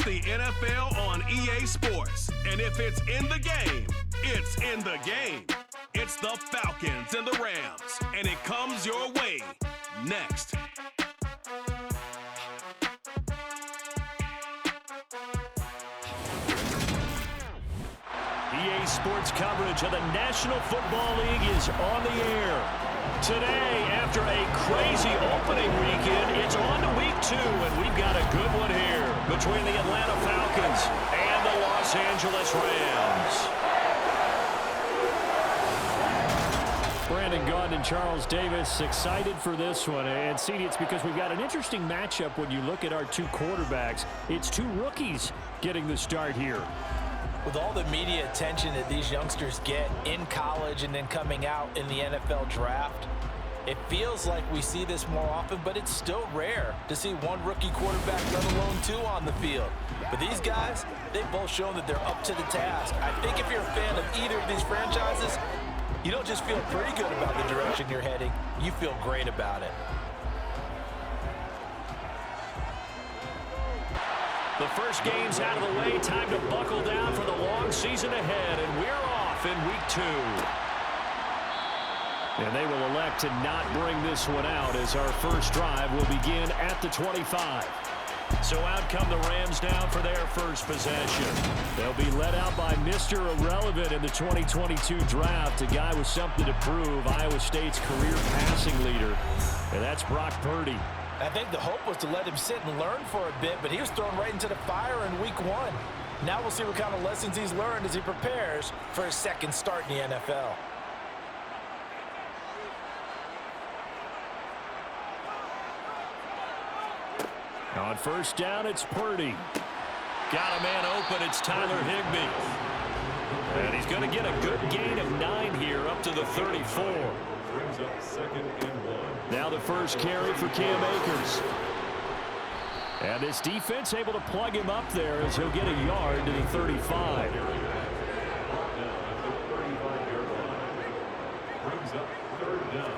the NFL on EA Sports. And if it's in the game, it's in the game. It's the Falcons and the Rams, and it comes your way next. EA Sports coverage of the National Football League is on the air. Today, after a crazy opening weekend, it's on to week 2, and we've got a good one here between the Atlanta Falcons and the Los Angeles Rams. Brandon Gaudin and Charles Davis excited for this one. And, CD, it's because we've got an interesting matchup when you look at our two quarterbacks. It's two rookies getting the start here. With all the media attention that these youngsters get in college and then coming out in the NFL draft, it feels like we see this more often, but it's still rare to see one rookie quarterback, let alone two on the field. But these guys, they've both shown that they're up to the task. I think if you're a fan of either of these franchises, you don't just feel pretty good about the direction you're heading, you feel great about it. The first game's out of the way. Time to buckle down for the long season ahead, and we're off in week 2. And they will elect to not bring this one out as our first drive will begin at the 25. So out come the Rams now for their first possession. They'll be led out by Mr. Irrelevant in the 2022 draft, a guy with something to prove, Iowa State's career passing leader, and that's Brock Purdy. I think the hope was to let him sit and learn for a bit, but he was thrown right into the fire in week 1. Now we'll see what kind of lessons he's learned as he prepares for his second start in the NFL. On first down, it's Purdy. Got a man open. It's Tyler Higbee. And he's going to get a good gain of 9 here up to the 34. Brings up 2nd and 1. Now the first carry for Cam Akers. And this defense able to plug him up there as he'll get a yard to the 35. Brings up 3rd down.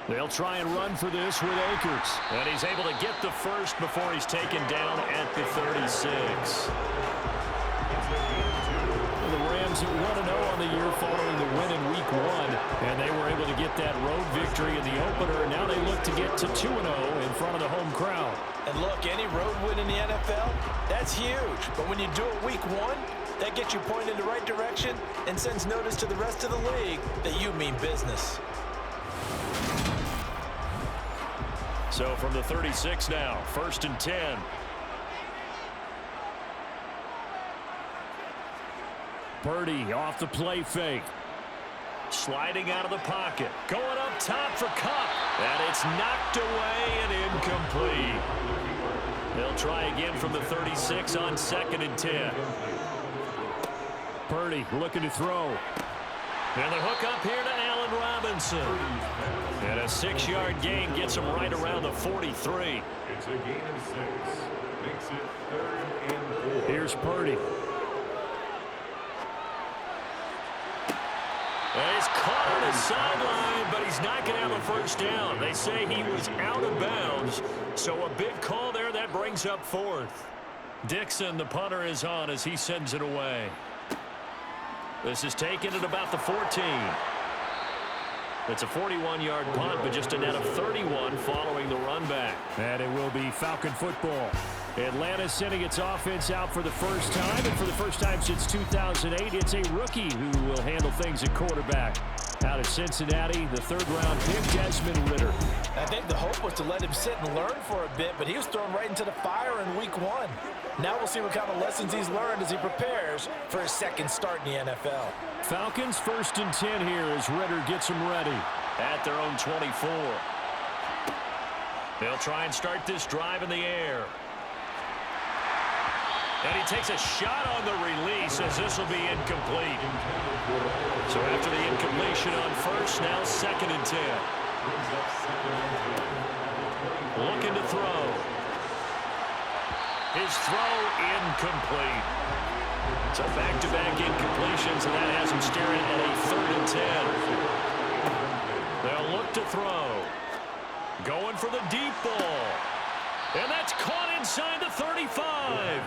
They'll try and run for this with Akers. And he's able to get the first before he's taken down at the 36. The Rams at 1-0 on the year following the win in week 1. And they were able to get that road victory in the opener. And now they look to get to 2-0 in front of the home crowd. And look, any road win in the NFL, that's huge. But when you do it week 1, that gets you pointed in the right direction and sends notice to the rest of the league that you mean business. So from the 36 now, 1st and 10. Purdy off the play fake. Sliding out of the pocket. Going up top for Cup. And it's knocked away and incomplete. They'll try again from the 36 on 2nd and 10. Purdy looking to throw. And the hook up here to Allen Robinson. And a 6-yard gain gets him right around the 43. It's a gain of 6. Makes it 3rd and 4. Here's Purdy. And he's caught on the sideline, but he's not going to have a first down. They say he was out of bounds, so a big call there. That brings up 4th. Dixon, the punter, is on as he sends it away. This is taken at about the 14. It's a 41-yard punt, but just a net of 31 following the run back. And it will be Falcon football. Atlanta sending its offense out for the first time, and for the first time since 2008, it's a rookie who will handle things at quarterback. Out of Cincinnati, the 3rd-round pick, Desmond Ritter. I think the hope was to let him sit and learn for a bit, but he was thrown right into the fire in week 1. Now we'll see what kind of lessons he's learned as he prepares for his second start in the NFL. Falcons 1st and 10 here as Ritter gets them ready. At their own 24. They'll try and start this drive in the air. And he takes a shot on the release as this will be incomplete. So after the incompletion on first, now 2nd and 10. Looking to throw. His throw incomplete. So back-to-back incompletions, and that has him staring at a 3rd and 10. They'll look to throw. Going for the deep ball. And that's caught inside the 35.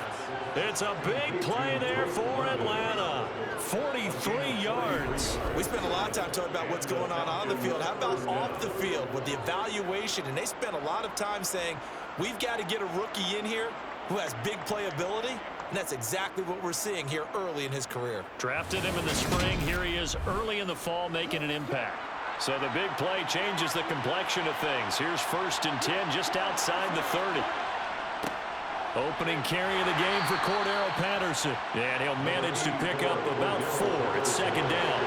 It's a big play there for Atlanta. 43 yards. We spent a lot of time talking about what's going on the field. How about off the field with the evaluation? And they spent a lot of time saying, we've got to get a rookie in here who has big playability. And that's exactly what we're seeing here early in his career. Drafted him in the spring. Here he is early in the fall making an impact. So the big play changes the complexion of things. Here's 1st and 10 just outside the 30. Opening carry of the game for Cordero Patterson. And he'll manage to pick up about 4 at 2nd down.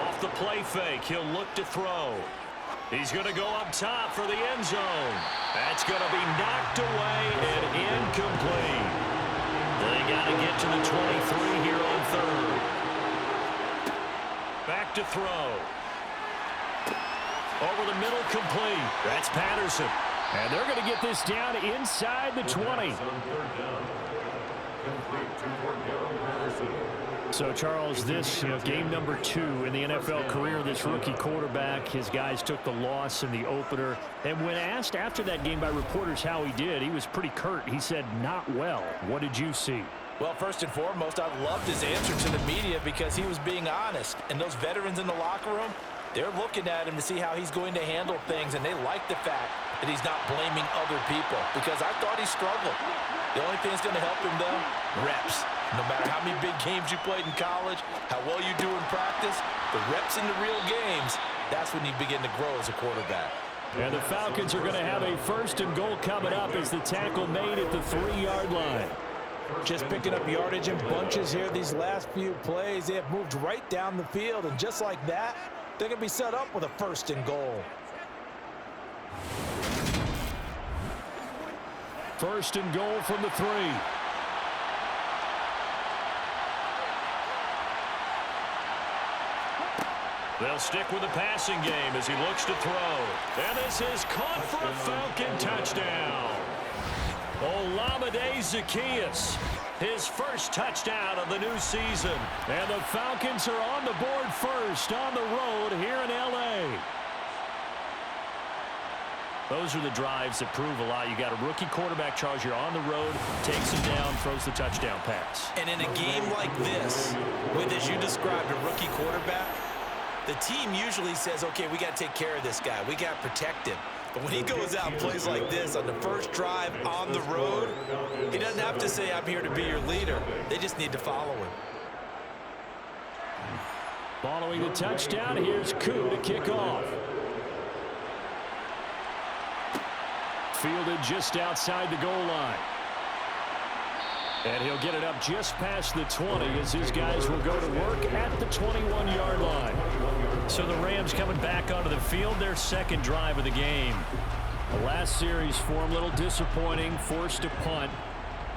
Off the play fake, he'll look to throw. He's going to go up top for the end zone. That's going to be knocked away and incomplete. They got to get to the 23 here on 3rd. Back to throw. Over the middle, complete. That's Patterson. And they're going to get this down inside the 20. So, Charles, this game number 2 in the NFL career, this rookie quarterback, his guys took the loss in the opener. And when asked after that game by reporters how he did, he was pretty curt. He said, not well. What did you see? Well, first and foremost, I loved his answer to the media because he was being honest. And those veterans in the locker room, they're looking at him to see how he's going to handle things, and they like the fact that he's not blaming other people because I thought he struggled. The only thing that's going to help him, though, reps. No matter how many big games you played in college, how well you do in practice, the reps in the real games, that's when you begin to grow as a quarterback. And the Falcons are going to have a 1st and goal coming up as the tackle made at the 3-yard line. Just picking up yardage in bunches here these last few plays. They have moved right down the field, and just like that, they're going to be set up with a 1st and goal. 1st and goal from the 3. They'll stick with the passing game as he looks to throw. And this is caught for a Falcon touchdown. Olamide Zaccheaus, his first touchdown of the new season. And the Falcons are on the board first on the road here in L.A. Those are the drives that prove a lot. You got a rookie quarterback, Charles. You're on the road, takes him down, throws the touchdown pass. And in a game like this, with, as you described, a rookie quarterback, the team usually says, okay, we got to take care of this guy. We got to protect him. But when he goes out and plays like this on the first drive on the road, he doesn't have to say, I'm here to be your leader. They just need to follow him. Following the touchdown, here's Koo to kick off. Fielded just outside the goal line. And he'll get it up just past the 20 as his guys will go to work at the 21-yard line. So the Rams coming back onto the field, their 2nd drive of the game. The last series for him, a little disappointing, forced to punt.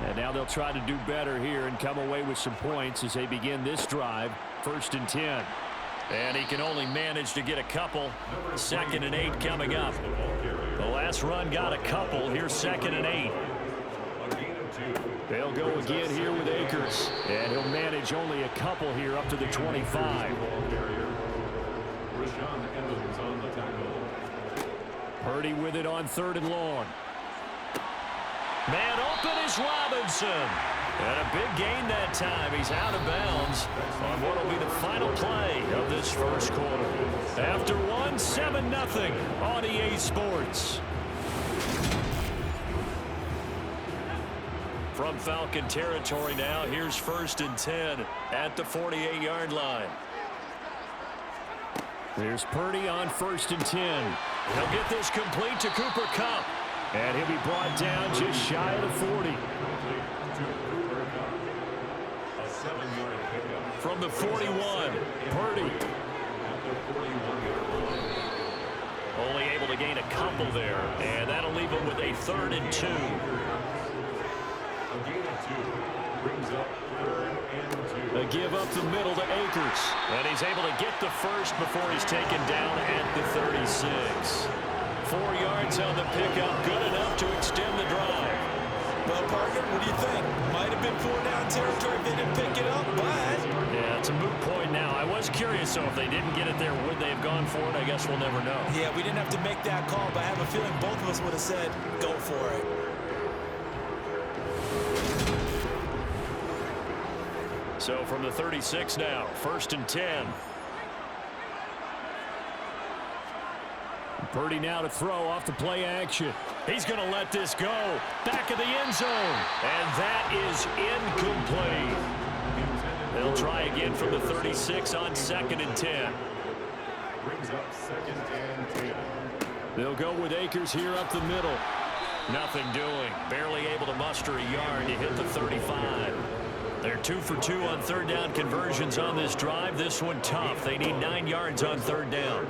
And now they'll try to do better here and come away with some points as they begin this drive, 1st and 10. And he can only manage to get a couple. 2nd and 8 coming up. The last run got a couple. Here's 2nd and 8. They'll go again here with Akers. And he'll manage only a couple here up to the 25. Purdy with it on 3rd and long. Man open is Robinson. And a big gain that time. He's out of bounds on what will be the final play of this first quarter. After one, 7-0 on EA Sports. From Falcon territory now, here's 1st and 10 at the 48-yard line. There's Purdy on 1st and 10. He'll get this complete to Cooper Kupp. And he'll be brought down just shy of the 40. From the 41, Purdy. Only able to gain a couple there, and that'll leave him with a 3rd and 2. A give up the middle to Akers. And he's able to get the first before he's taken down at the 36. 4 yards on the pickup, good enough to extend the drive. Well, partner, what do you think? Might have been 4 down territory if they didn't pick it up, but... Yeah, it's a moot point now. I was Just curious, so if they didn't get it there, would they have gone for it? I guess we'll never know. Yeah, we didn't have to make that call, but I have a feeling both of us would have said, go for it. So from the 36 now, 1st and 10. Purdy now to throw off the play action. He's going to let this go. Back of the end zone. And that is incomplete. They'll try again from the 36 on 2nd and 10. Brings up 2nd and 10. They'll go with Akers here up the middle. Nothing doing. Barely able to muster a yard to hit the 35. They're 2 for 2 on 3rd down conversions on this drive. This one tough. They need 9 yards on 3rd down.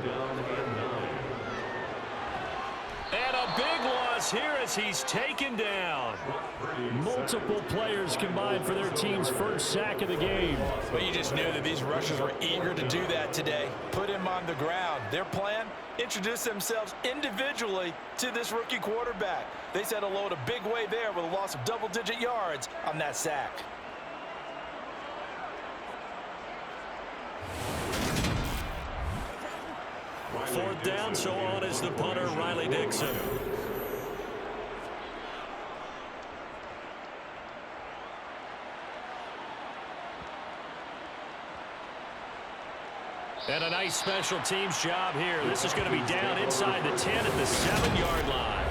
And a big loss here as he's taken down. Multiple players combined for their team's first sack of the game. Well, you just knew that these rushers were eager to do that today. Put him on the ground. Their plan, introduce themselves individually to this rookie quarterback. They said hello to Big Way there with a loss of double-digit yards on that sack. Fourth down, so on is the punter, Riley Dixon. And a nice special teams job here. This is going to be down inside the 10 at the 7-yard line.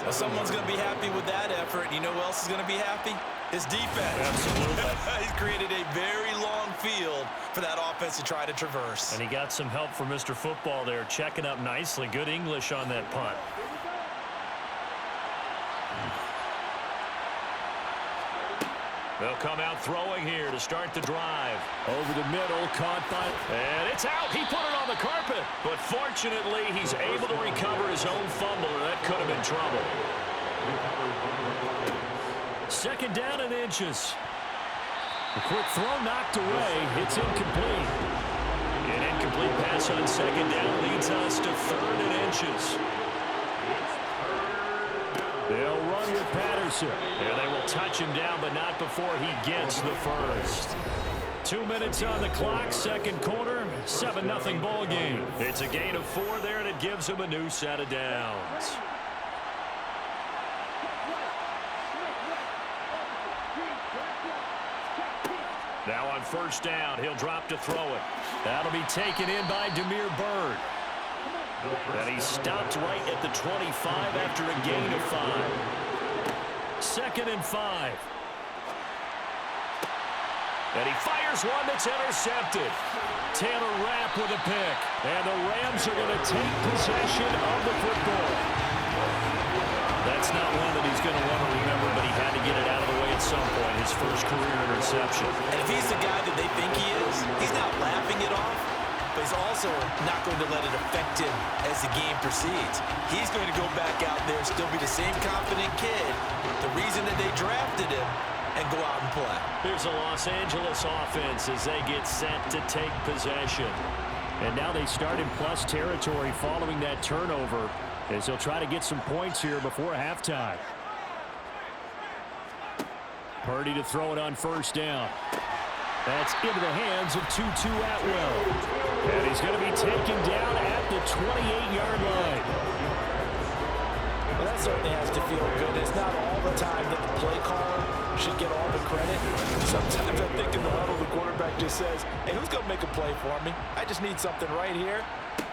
Well, someone's going to be happy with that effort. You know who else is going to be happy? His defense. Absolutely. He's created a very long field for that offense to try to traverse. And he got some help from Mr. Football there, checking up nicely. Good English on that punt. They'll come out throwing here to start the drive. Over the middle, caught by... And it's out. He put it on the carpet. But fortunately, he's able to recover his own fumble, or that could have been trouble. 2nd down and inches. A quick throw knocked away. It's incomplete. An incomplete pass on 2nd down leads us to 3rd and inches. They'll run with Patterson. Yeah, they will touch him down, but not before he gets the first. 2 minutes on the clock, 2nd quarter, 7-0 ball game. It's a gain of 4 there, and it gives him a new set of downs. Now on 1st down, he'll drop to throw it. That'll be taken in by Demir Bird. And he stopped right at the 25 after a gain of 5. 2nd and 5. And he fires one that's intercepted. Taylor Rapp with a pick. And the Rams are going to take possession of the football. That's not one that he's going to want to remember, but he had to get it out of the way at some point, his first career interception. And if he's the guy that they think he is, he's not laughing it off, but he's also not going to let it affect him as the game proceeds. He's going to go back out there, still be the same confident kid, the reason that they drafted him, and go out and play. Here's a Los Angeles offense as they get set to take possession. And now they start in plus territory following that turnover, as they'll try to get some points here before halftime. Purdy to throw it on 1st down. That's into the hands of Tutu Atwell. And he's going to be taken down at the 28-yard line. Well, that certainly has to feel good. It's not all the time that the play caller should get all the credit. Sometimes I think in the huddle, the quarterback just says, hey, who's going to make a play for me? I just need something right here.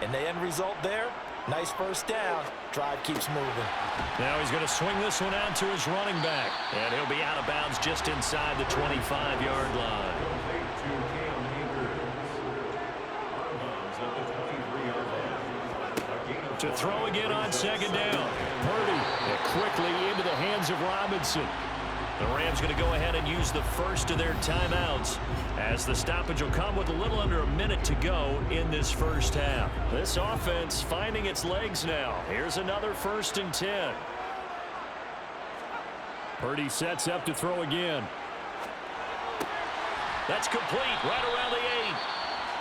And the end result there, nice 1st down. Drive keeps moving. Now he's going to swing this one out to his running back. And he'll be out of bounds just inside the 25-yard line. To throw again on 2nd down. Purdy quickly into the hands of Robinson. The Rams going to go ahead and use the first of their timeouts, as the stoppage will come with a little under a minute to go in this first half. This offense finding its legs now. Here's another 1st and 10. Purdy sets up to throw again. That's complete right around the 8.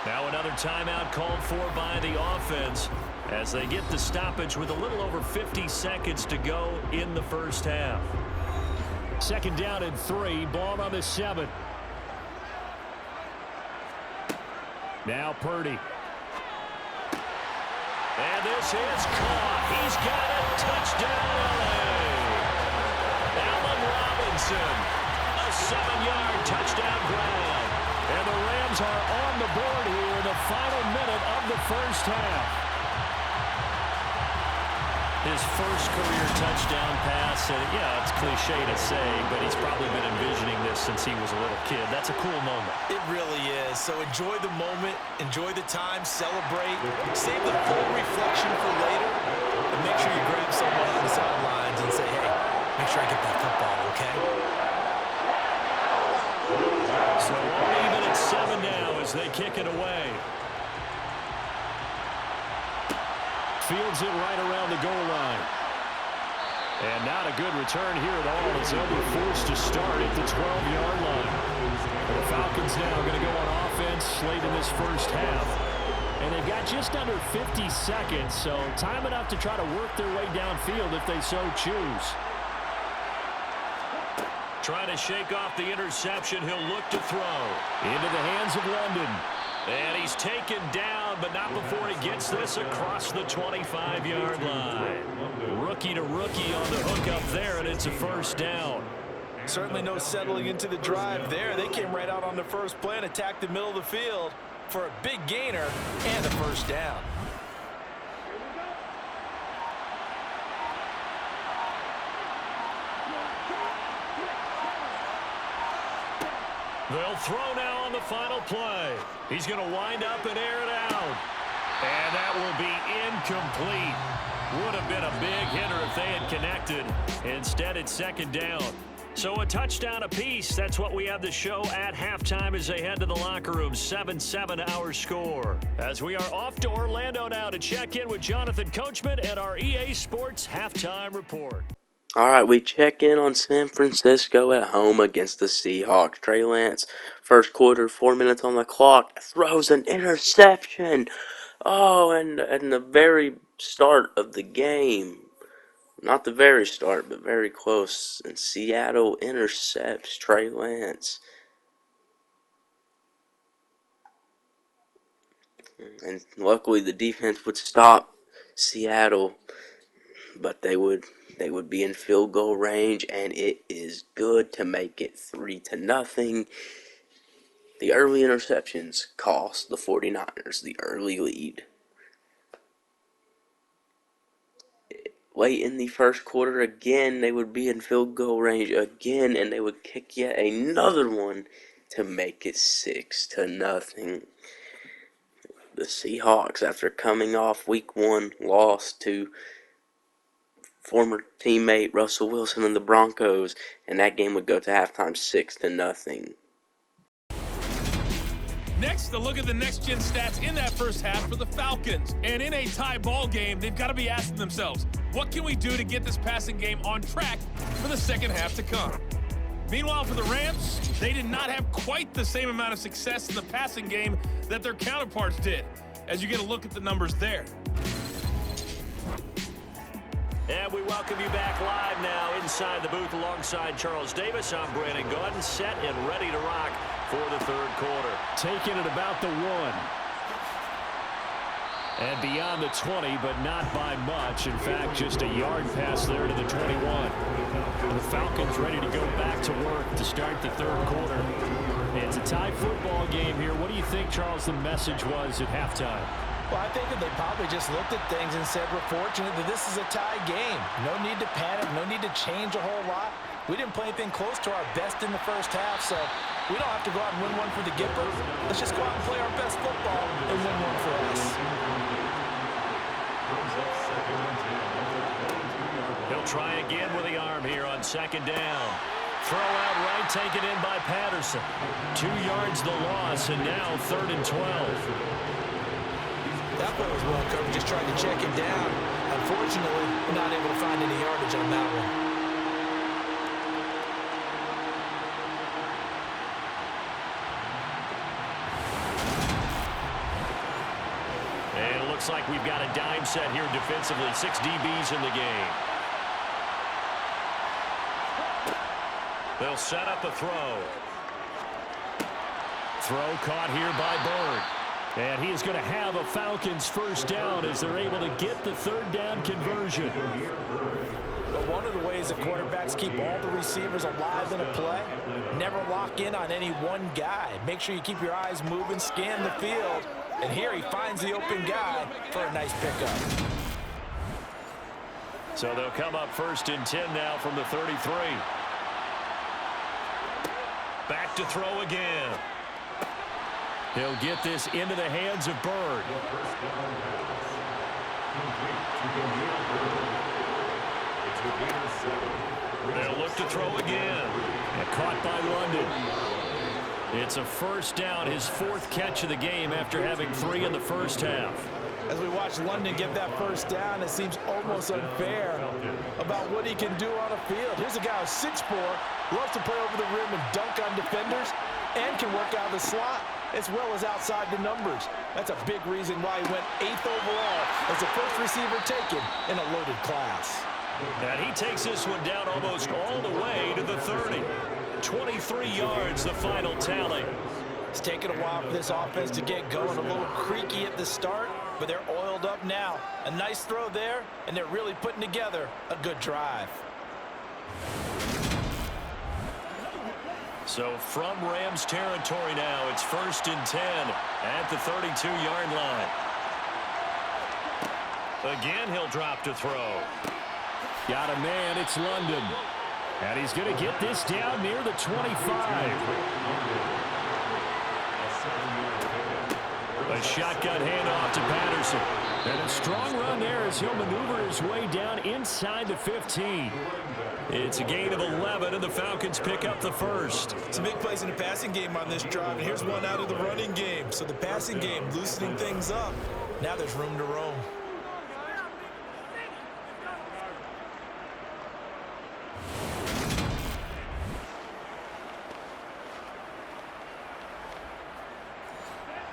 Now another timeout called for by the offense as they get the stoppage with a little over 50 seconds to go in the first half. 2nd down and 3, ball on the 7. Now Purdy. And this is caught. He's got it. Touchdown, LA. Allen Robinson. A 7-yard touchdown grab. And the Rams are on the board here in the final minute of the first half. His first career touchdown pass, and yeah, it's cliche to say, but he's probably been envisioning this since he was a little kid. That's a cool moment. It really is. So enjoy the moment, enjoy the time, celebrate, save the full reflection for later, and make sure you grab someone on the sidelines and say, hey, make sure I get that football, okay? So all even at 7 now as they kick it away. Fields it right around the goal line. And not a good return here at all as they'll be forced to start at the 12-yard line. The Falcons now going to go on offense late in this first half. And they've got just under 50 seconds, so time enough to try to work their way downfield if they so choose. Trying to shake off the interception. He'll look to throw. Into the hands of London. And he's taken down, but not before he gets this across the 25-yard line. Rookie to rookie on the hook up there, and it's a first down. Certainly no settling into the drive there. They came right out on the first play and attacked the middle of the field for a big gainer and a first down. They'll throw now on the final play. He's going to wind up and air it out. And that will be incomplete. Would have been a big hitter if they had connected. Instead, it's second down. So a touchdown apiece. That's what we have the show at halftime as they head to the locker room. 7-7 our score. As we are off to Orlando now to check in with Jonathan Coachman and our EA Sports Halftime Report. All right, we check in on San Francisco at home against the Seahawks. Trey Lance, first quarter, 4 minutes on the clock, throws an interception. Oh, and the very start of the game, not the very start, but very close, and Seattle intercepts Trey Lance. And luckily the defense would stop Seattle, but they would be in field goal range, and it is good to make it 3-0. The early interceptions cost the 49ers the early lead. Late in the first quarter, again, they would be in field goal range again, and they would kick yet another one to make it 6-0. The Seahawks, after coming off week 1, lost to former teammate Russell Wilson and the Broncos, and that game would go to halftime 6-0. Next, a look at the next-gen stats in that first half for the Falcons. And in a tie ball game, they've got to be asking themselves, what can we do to get this passing game on track for the second half to come? Meanwhile, for the Rams, they did not have quite the same amount of success in the passing game that their counterparts did, as you get a look at the numbers there. And we welcome you back live now inside the booth alongside Charles Davis. I'm Brandon Gaudin, set and ready to rock for the third quarter. Taking it about the 1. And beyond the 20, but not by much. In fact, just a yard pass there to the 21. The Falcons ready to go back to work to start the third quarter. It's a tie football game here. What do you think, Charles, the message was at halftime? Well, I think that they probably just looked at things and said, we're fortunate that this is a tie game. No need to panic, no need to change a whole lot. We didn't play anything close to our best in the first half, so we don't have to go out and win one for the Gipper. Let's just go out and play our best football and win one for us. He'll try again with the arm here on second down. Throw out right, taken in by Patterson. 2 yards the loss, and now 3rd and 12. That play was well covered, just trying to check him down. Unfortunately, we're not able to find any yardage on that one. And it looks like we've got a dime set here defensively. 6 DBs in the game. They'll set up a throw. Throw caught here by Bird. And he is going to have a Falcons first down as they're able to get the third down conversion. But one of the ways that quarterbacks keep all the receivers alive in a play, never lock in on any one guy. Make sure you keep your eyes moving, scan the field. And here he finds the open guy for a nice pickup. So they'll come up 1st and 10 now from the 33. Back to throw again. He'll get this into the hands of Bird. They'll look to throw again. And caught by London. It's a first down, his 4th catch of the game after having 3 in the first half. As we watch London get that first down, it seems almost unfair about what he can do on a field. Here's a guy who's 6'4", loves to play over the rim and dunk on defenders, and can work out of the slot as well as outside the numbers. That's a big reason why he went 8th overall as the first receiver taken in a loaded class. And he takes this one down almost all the way to the 30. 23 yards, the final tally. It's taken a while for this offense to get going. A little creaky at the start, but they're oiled up now. A nice throw there, and they're really putting together a good drive. So from Rams territory now, it's 1st and 10 at the 32-yard line. Again, he'll drop to throw. Got a man, it's London. And he's going to get this down near the 25. A shotgun handoff to Patterson. And a strong run there as he'll maneuver his way down inside the 15. It's a gain of 11, and the Falcons pick up the first. Some big plays in the passing game on this drive, and here's one out of the running game. So the passing game loosening things up. Now there's room to roam.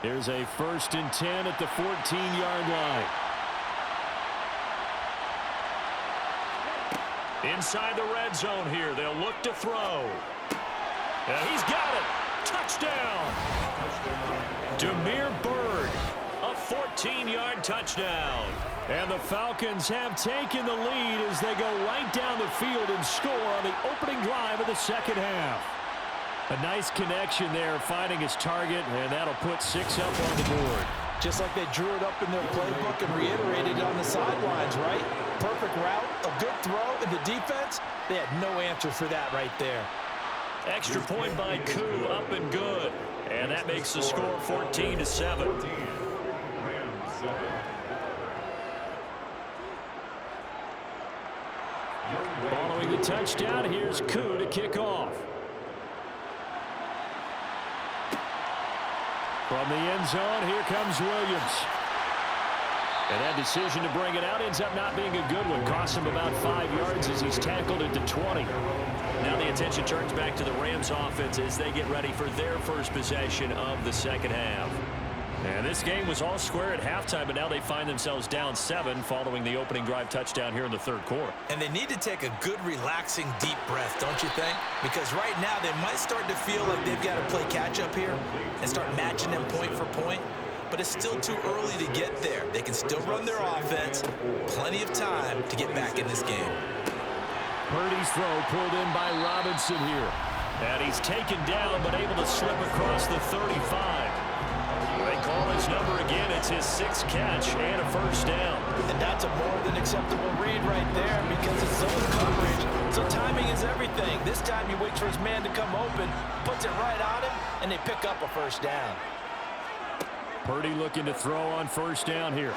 Here's a 1st and 10 at the 14-yard line. Inside the red zone here, they'll look to throw. And he's got it. Touchdown. Demir Bird, a 14-yard touchdown. And the Falcons have taken the lead as they go right down the field and score on the opening drive of the second half. A nice connection there, finding his target, and that'll put 6 up on the board. Just like they drew it up in their playbook and reiterated it on the sidelines, right? Perfect route, a good throw, and the defense, they had no answer for that right there. Extra point by Koo, up and good. And that makes the score 14-7. Following the touchdown, here's Koo to kick off. From the end zone, here comes Williams. And that decision to bring it out ends up not being a good one. Costs him about 5 yards as he's tackled at the 20. Now the attention turns back to the Rams offense as they get ready for their first possession of the second half. And this game was all square at halftime, but now they find themselves down 7 following the opening drive touchdown here in the third quarter. And they need to take a good, relaxing, deep breath, don't you think? Because right now they might start to feel like they've got to play catch-up here and start matching them point for point. But it's still too early to get there. They can still run their offense. Plenty of time to get back in this game. Purdy's throw pulled in by Robinson here. And he's taken down, but able to slip across the 35. They call his number again. It's his 6th catch and a first down. And that's a more than acceptable read right there because it's zone coverage. So timing is everything. This time he waits for his man to come open, puts it right on him, and they pick up a first down. Purdy looking to throw on first down here.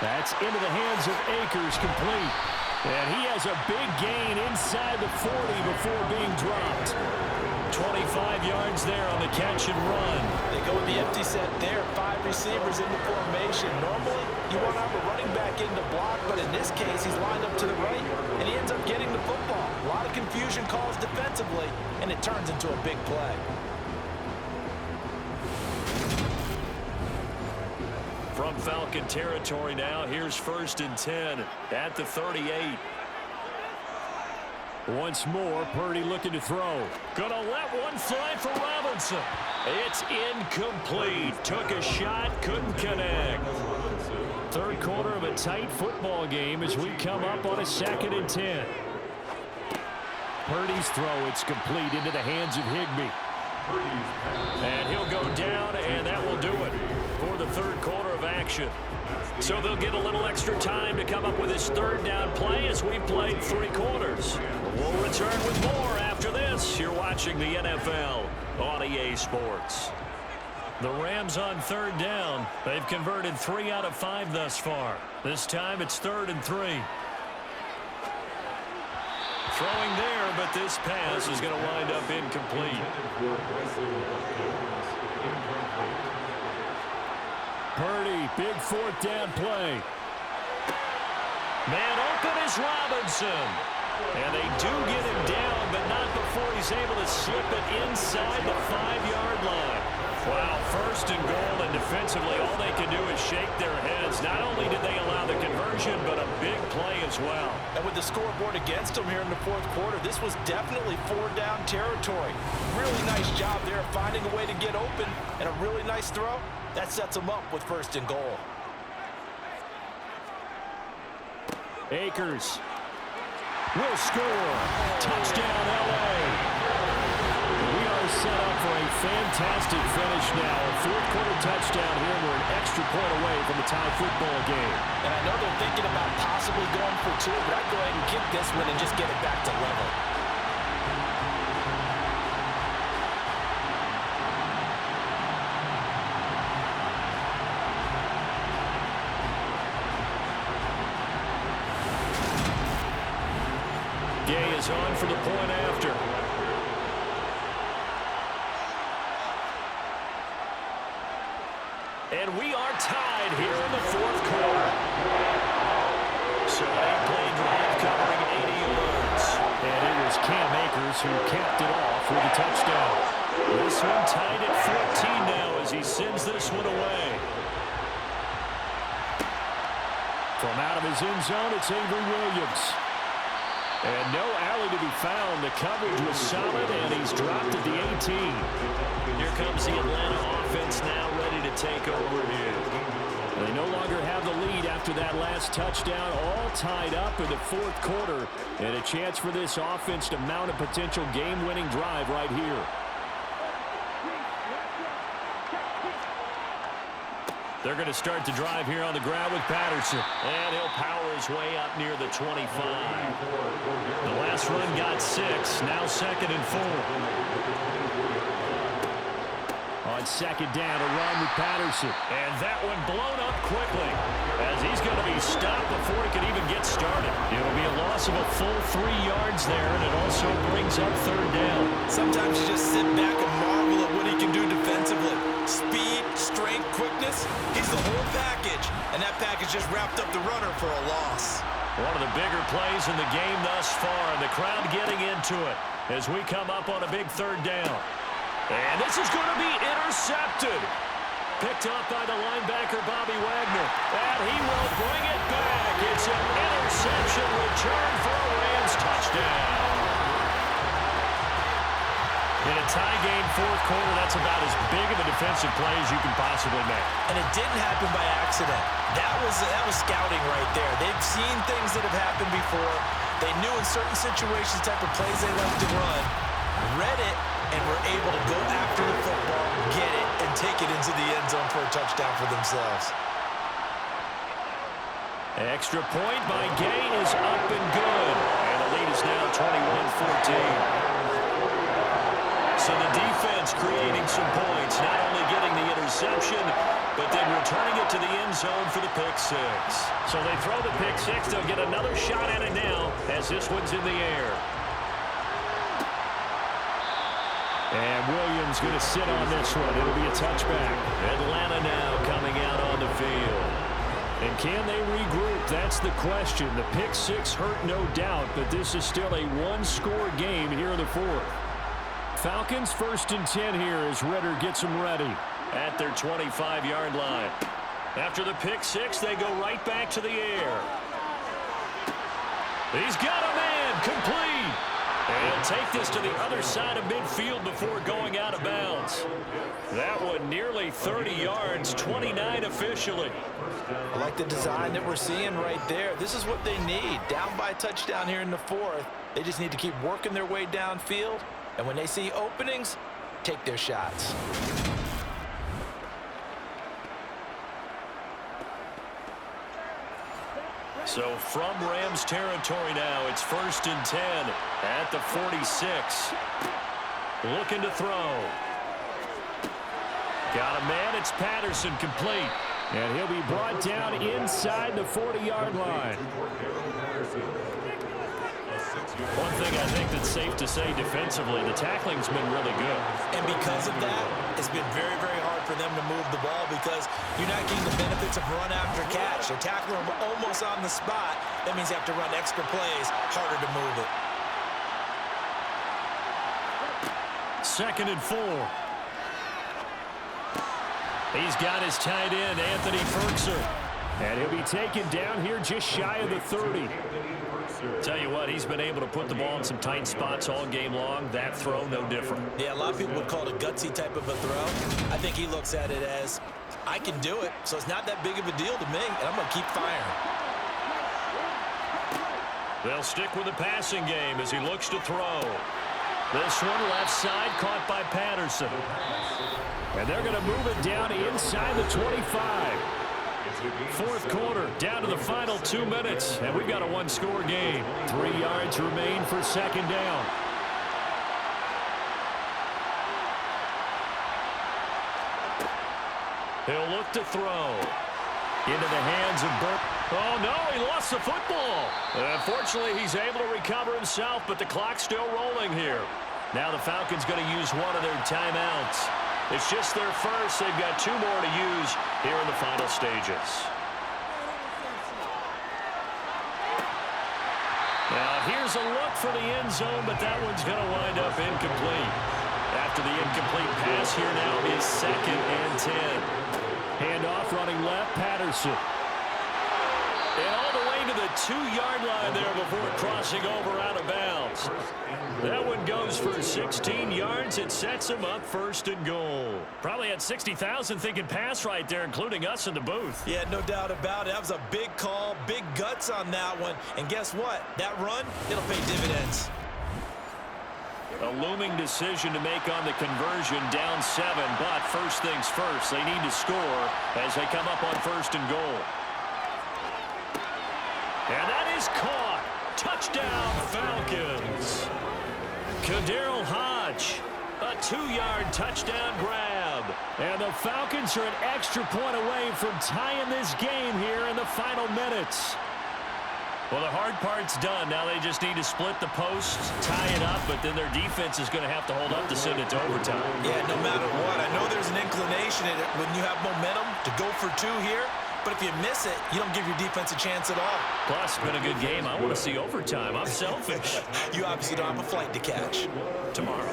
That's into the hands of Akers, complete. And he has a big gain inside the 40 before being dropped. 25 yards there on the catch and run. They go with the empty set there. 5 receivers in the formation. Normally, you want to have a running back in to block, but in this case, he's lined up to the right, and he ends up getting the football. A lot of confusion calls defensively, and it turns into a big play. From Falcon territory now, here's 1st and 10 at the 38. Once more, Purdy looking to throw. Gonna let one fly for Robinson. It's incomplete. Took a shot, couldn't connect. Third quarter of a tight football game as we come up on a 2nd and 10. Purdy's throw, it's complete into the hands of Higbee. And he'll go down, and that will do it for the third quarter of action. So they'll get a little extra time to come up with his 3rd down play as we played 3 quarters. We'll return with more after this. You're watching the NFL on EA Sports. The Rams on 3rd down. They've converted 3 out of 5 thus far. This time it's 3rd and 3. Throwing there, but this pass is going to wind up incomplete. Purdy, big 4th down play. Man open is Robinson. And they do get him down, but not before he's able to slip it inside the 5-yard line. Wow, 1st and goal, and defensively all they can do is shake their heads. Not only did they allow the conversion, but a big play as well. And with the scoreboard against them here in the 4th quarter, this was definitely 4-down territory. Really nice job there finding a way to get open, and a really nice throw. That sets them up with 1st and goal. Akers will score. Touchdown, L.A. We are set up for a fantastic finish now. A 4th quarter touchdown here. We're an extra point away from a tie football game. And I know they're thinking about possibly going for 2, but I'd go ahead and kick this one and just get it back to level. Gay is on for the point after. And we are tied here in the 4th quarter. So 8-play drive covering 80 yards. And it was Cam Akers who capped it off with a touchdown. This one tied at 14 now as he sends this one away. From out of his end zone, it's Avery Williams. And no alley to be found. The coverage was solid, and he's dropped at the 18. Here comes the Atlanta offense now ready to take over here. They no longer have the lead after that last touchdown, all tied up in the 4th quarter, and a chance for this offense to mount a potential game-winning drive right here. They're going to start the drive here on the ground with Patterson. And he'll power his way up near the 25. The last run got 6. Now 2nd and 4. On 2nd down, a run with Patterson. And that one blown up quickly as he's going to be stopped before he can even get started. It'll be a loss of a full 3 yards there, and it also brings up 3rd down. Sometimes you just sit back and marvel at what he can do defensively. Speed, strength, quickness, he's the whole package. And that package just wrapped up the runner for a loss. One of the bigger plays in the game thus far, and the crowd getting into it as we come up on a big 3rd down. And this is going to be intercepted. Picked up by the linebacker, Bobby Wagner. And he will bring it back. It's an interception return for a Rams touchdown. In a tie game 4th quarter, that's about as big of a defensive play as you can possibly make. And it didn't happen by accident. That was scouting right there. They've seen things that have happened before. They knew in certain situations the type of plays they like to run, read it, and were able to go after the football, get it, and take it into the end zone for a touchdown for themselves. Extra point by Gay is up and good. And the lead is now 21-14. So the defense creating some points, not only getting the interception, but then returning it to the end zone for the pick 6. So they throw the pick 6. They'll get another shot at it now as this one's in the air. And Williams going to sit on this one. It'll be a touchback. Atlanta now coming out on the field. And can they regroup? That's the question. The pick 6 hurt, no doubt, but this is still a one-score game here in the 4th. Falcons 1st and 10 here as Ritter gets them ready. At their 25-yard line. After the pick 6, they go right back to the air. He's got a man, complete. And he'll take this to the other side of midfield before going out of bounds. That one nearly 30 yards, 29 officially. I like the design that we're seeing right there. This is what they need. Down by a touchdown here in the fourth. They just need to keep working their way downfield. And when they see openings, take their shots. So from Rams territory now, it's 1st and 10 at the 46. Looking to throw. Got a man, it's Patterson, complete. And he'll be brought down inside the 40-yard line. One thing I think that's safe to say defensively, the tackling's been really good. And because of that, it's been very, very hard for them to move the ball because you're not getting the benefits of run after catch. They're tackling them almost on the spot. That means you have to run extra plays, harder to move it. 2nd and 4. He's got his tight end, Anthony Ferguson. And he'll be taken down here just shy of the 30. Tell you what, he's been able to put the ball in some tight spots all game long. That throw, no different. Yeah, a lot of people would call it a gutsy type of a throw. I think he looks at it as, I can do it, so it's not that big of a deal to me, and I'm going to keep firing. They'll stick with the passing game as he looks to throw. This one left side caught by Patterson. And they're going to move it down inside the 25. 4th quarter, down to the final 2 minutes, and we've got a one-score game. 3 yards remain for 2nd down. He'll look to throw. Into the hands of Burt. Oh, no, he lost the football. Unfortunately, he's able to recover himself, but the clock's still rolling here. Now the Falcons going to use one of their timeouts. It's just their first. They've got 2 more to use here in the final stages. Now here's a look for the end zone, but that one's going to wind up incomplete. After the incomplete pass, here now is 2nd and 10. Handoff running left, Patterson. And all the way to the 2-yard line there before crossing over out of bounds. That one goes for 16 yards. It sets him up 1st and goal. Probably had 60,000 thinking pass right there, including us in the booth. Yeah, no doubt about it. That was a big call, big guts on that one. And guess what? That run, it'll pay dividends. A looming decision to make on the conversion, down 7. But first things first, they need to score as they come up on 1st and goal. And that is caught. Touchdown, Falcons. Kaderl Hodge, a 2-yard touchdown grab. And the Falcons are an extra point away from tying this game here in the final minutes. Well, the hard part's done. Now they just need to split the posts, tie it up, but then their defense is going to have to hold up to send it to overtime. Yeah, no matter what. I know there's an inclination when you have momentum to go for 2 here. But if you miss it, you don't give your defense a chance at all. Plus, it's been a good game. I want to see overtime. I'm selfish. You obviously don't have a flight to catch. Tomorrow.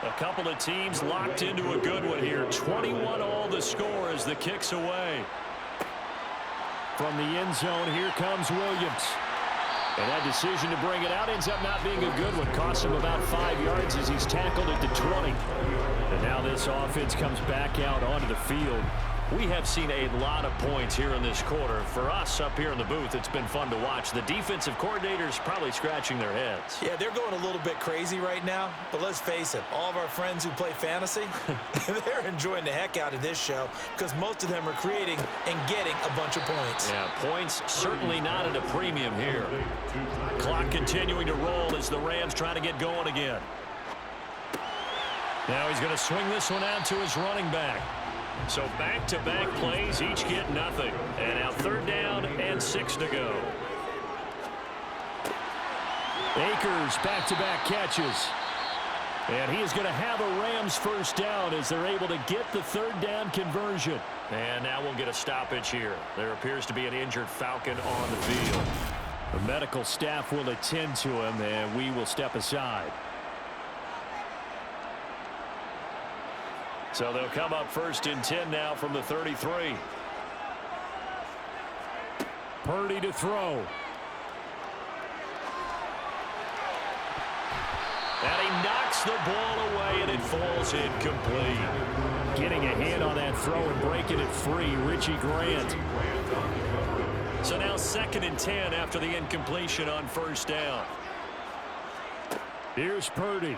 A couple of teams locked into a good one here. 21-all the score as the kick's away. From the end zone, here comes Williams. And that decision to bring it out ends up not being a good one. Costs him about 5 yards as he's tackled at the 20. And now this offense comes back out onto the field. We have seen a lot of points here in this quarter. For us up here in the booth, it's been fun to watch. The defensive coordinators probably scratching their heads. Yeah, they're going a little bit crazy right now. But let's face it, all of our friends who play fantasy, they're enjoying the heck out of this show because most of them are creating and getting a bunch of points. Yeah, points certainly not at a premium here. Clock continuing to roll as the Rams try to get going again. Now he's going to swing this one out to his running back. So back-to-back plays, each get nothing. And now 3rd down and 6 to go. Akers back-to-back catches. And he is going to have a Rams 1st down as they're able to get the 3rd down conversion. And now we'll get a stoppage here. There appears to be an injured Falcon on the field. The medical staff will attend to him, and we will step aside. So they'll come up 1st and 10 now from the 33. Purdy to throw. And he knocks the ball away, and it falls incomplete. Getting a hand on that throw and breaking it free, Richie Grant. So now 2nd and 10 after the incompletion on 1st down. Here's Purdy.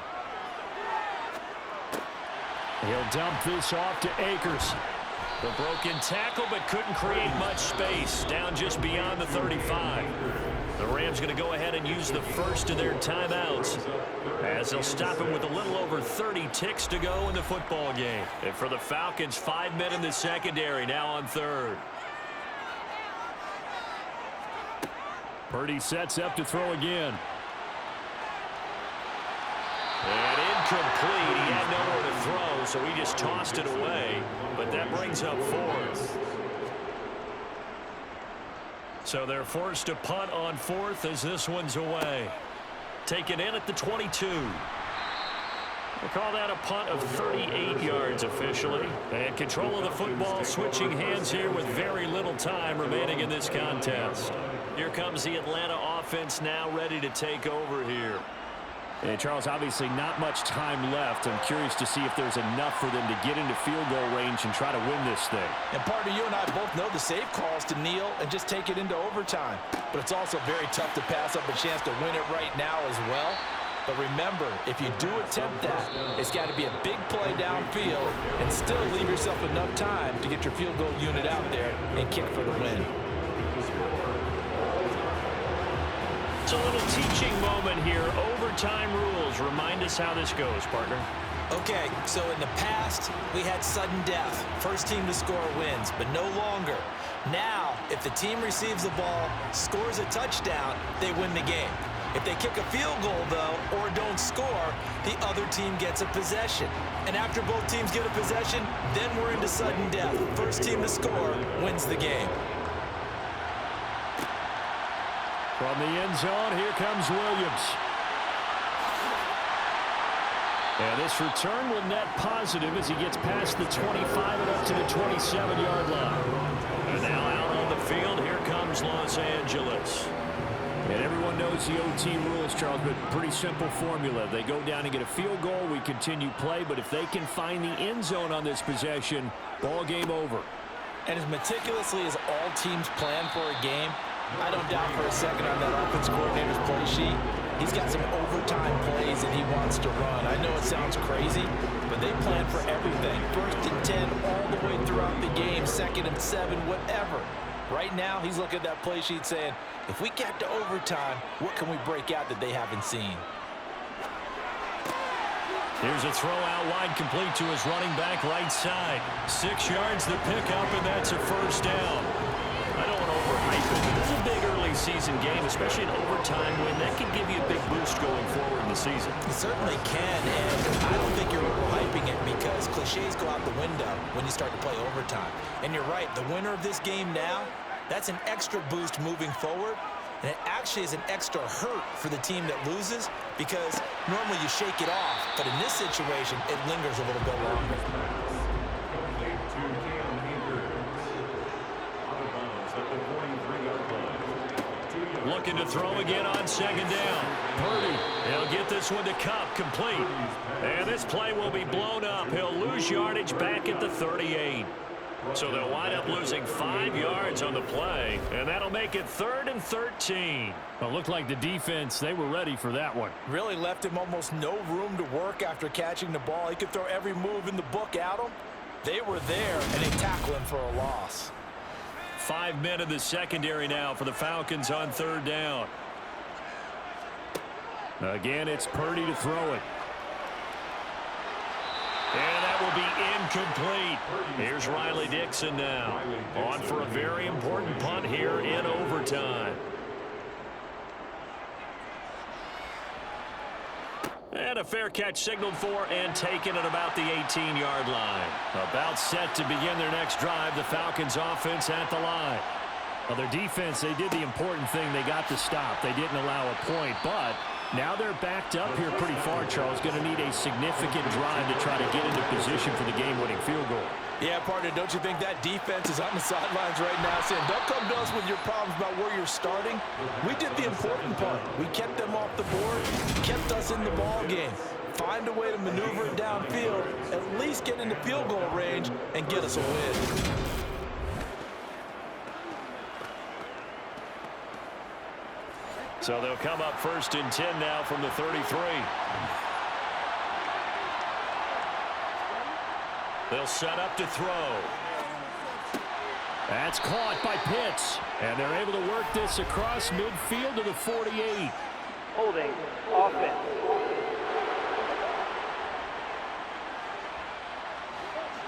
He'll dump this off to Akers. The broken tackle, but couldn't create much space. Down just beyond the 35. The Rams going to go ahead and use the first of their timeouts, as they'll stop him with a little over 30 ticks to go in the football game. And for the Falcons, 5 men in the secondary, now on 3rd. Purdy sets up to throw again. And incomplete. He had nowhere to throw, so he just tossed it away. But that brings up 4th. So they're forced to punt on 4th as this one's away. Taken in at the 22. We'll call that a punt of 38 yards officially. And control of the football switching hands here with very little time remaining in this contest. Here comes the Atlanta offense now ready to take over here. And Charles, obviously not much time left. I'm curious to see if there's enough for them to get into field goal range and try to win this thing. And partner, you and I both know the safe calls to kneel and just take it into overtime. But it's also very tough to pass up a chance to win it right now as well. But remember, if you do attempt that, it's got to be a big play downfield and still leave yourself enough time to get your field goal unit out there and kick for the win. It's a little teaching moment here. Overtime rules. Remind us how this goes, partner. Okay, so in the past, we had sudden death. First team to score wins, but no longer. Now, if the team receives the ball, scores a touchdown, they win the game. If they kick a field goal, though, or don't score, the other team gets a possession. And after both teams get a possession, then we're into sudden death. First team to score wins the game. From the end zone, here comes Williams. And this return will net positive as he gets past the 25 and up to the 27-yard line. And now out on the field, here comes Los Angeles. And everyone knows the OT rules, Charles, but pretty simple formula. They go down and get a field goal, we continue play, but if they can find the end zone on this possession, ball game over. And as meticulously as all teams plan for a game, I don't doubt for a second on that offense coordinator's play sheet, he's got some overtime plays that he wants to run. I know it sounds crazy, but they plan for everything. 1st and 10 all the way throughout the game, 2nd and 7, whatever. Right now, he's looking at that play sheet saying, if we get to overtime, what can we break out that they haven't seen? Here's a throw out wide, complete to his running back right side. 6 yards the pickup, and that's a first down. I don't want to overhype it, but this is a big early season game, especially an overtime win. That can give you a big boost going forward in the season. It certainly can, and I don't think you're overhyping it because cliches go out the window when you start to play overtime. And you're right, the winner of this game now, that's an extra boost moving forward, and it actually is an extra hurt for the team that loses because normally you shake it off, but in this situation, it lingers a little bit longer. Looking to throw again on 2nd down. Purdy, he'll get this one to Cup, complete. And this play will be blown up. He'll lose yardage back at the 38. So they'll wind up losing 5 yards on the play, and that'll make it 3rd and 13. Well, it looked like the defense, they were ready for that one. Really left him almost no room to work after catching the ball. He could throw every move in the book at him. They were there, and they tackle him for a loss. 5 men in the secondary now for the Falcons on 3rd down. Again, it's Purdy to throw it. And that will be incomplete. Here's Riley Dixon now. On for a very important punt here in overtime. And a fair catch signaled for and taken at about the 18-yard line. About set to begin their next drive. The Falcons offense at the line. Well, their defense, they did the important thing. They got the stop. They didn't allow a point, but now they're backed up here pretty far, Charles. Going to need a significant drive to try to get into position for the game-winning field goal. Yeah, partner, don't you think that defense is on the sidelines right now saying, don't come to us with your problems about where you're starting. We did the important part. We kept them off the board, kept us in the ball game. Find a way to maneuver it downfield, at least get into field goal range, and get us a win. So they'll come up 1st and 10 now from the 33. They'll set up to throw. That's caught by Pitts. And they're able to work this across midfield to the 48. Holding, offense.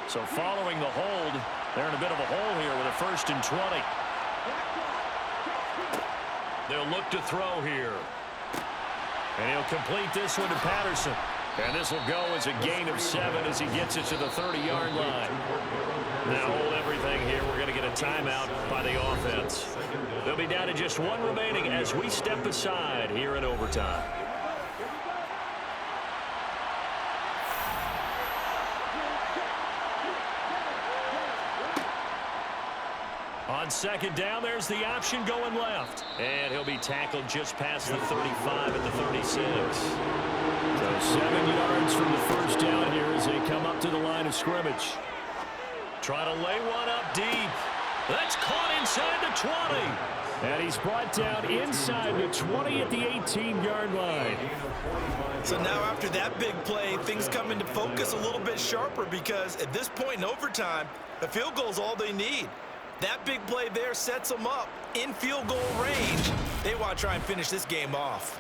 So following the hold, they're in a bit of a hole here with a 1st and 20. They'll look to throw here. And he'll complete this one to Patterson. And this will go as a gain of 7 as he gets it to the 30-yard line. Now hold everything here. We're going to get a timeout by the offense. They'll be down to just 1 remaining as we step aside here in overtime. On 2nd down, there's the option going left. And he'll be tackled just past the 35 at the 36. So 7 yards from the 1st down here as they come up to the line of scrimmage. Try to lay one up deep. That's caught inside the 20. And he's brought down inside the 20 at the 18-yard line. So now after that big play, things come into focus a little bit sharper because at this point in overtime, a field goal is all they need. That big play there sets them up in field goal range. They want to try and finish this game off.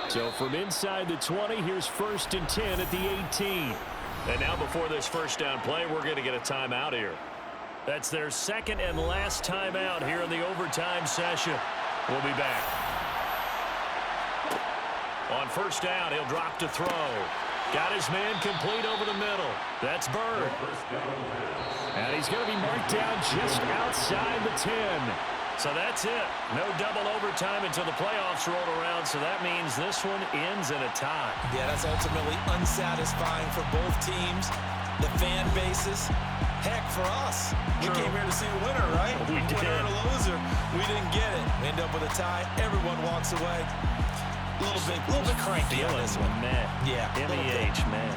So from inside the 20, here's 1st and 10 at the 18. And now before this 1st down play, we're going to get a timeout here. That's their 2nd and last timeout here in the overtime session. We'll be back. On 1st down, he'll drop to throw. Got his man complete over the middle. That's Bird. And he's going to be marked down just outside the 10. So that's it. No double overtime until the playoffs roll around, so that means this one ends in a tie. Yeah, that's ultimately unsatisfying for both teams, the fan bases. Heck, for us, we came here to see a winner, right? We did. Winner and a loser. We didn't get it. We end up with a tie. Everyone walks away. A little bit cranky on this one. Man. Yeah. MEH, man.